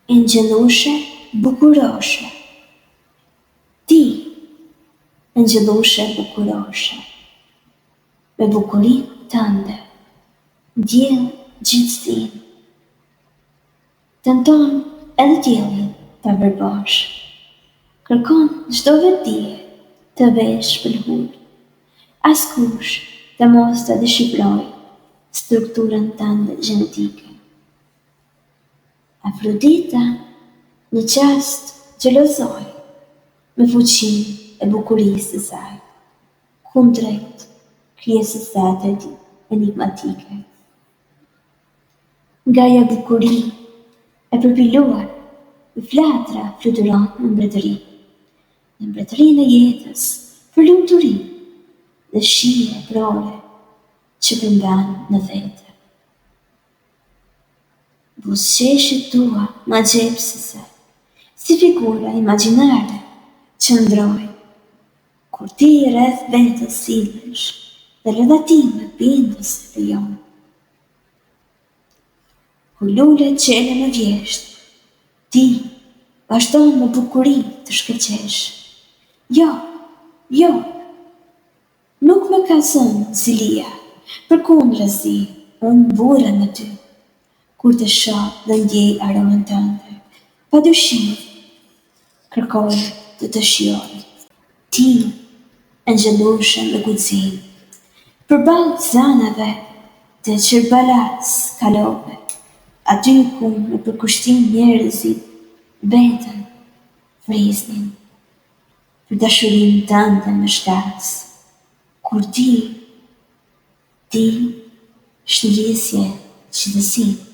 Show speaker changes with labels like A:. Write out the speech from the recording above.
A: Angelushe bukuroshe. Ti, angelushe bukuroshe, me bukurin tënde, ndjell gjithësin. Tenton edhe diellin ta vërbosh. Kërkon çdo vetdije të vesh pëlhur. Askush të mos të dëshifroj strukturën tënde gjenetike. Afrodita në qast gjelozoj me fuqin e bukurisë të saj, kundrejt krijesës sate enigmatike. Nga ajo bukuri e përpiluar, i flatra fluturon në mbretërinë e jetës, për lumturi dhe shije prore që përmban në vete. Buzëqeshjet tua magjepsëse, si figura imagjinare që ndrojnë, kur ti rreth vetes sillesh dhe lëndatime bindëse lejon. Kur lulet qele në vjesht, ti vazhdon me bukuri të shkëlqesh. Jo, nuk me ka zënë zilia, përkundërzi, unë burra në ty, kur të shoh dhe ndjej aromën tënde, padyshim kërkoj të të shijoj. Ti, angelushe me guxim, përballë zanave të çirbalas kalove, aty ku me përkushtim njerëzit veten friznin, për dashurinë tënde me shkas, kur ti shndrisje qëtësin.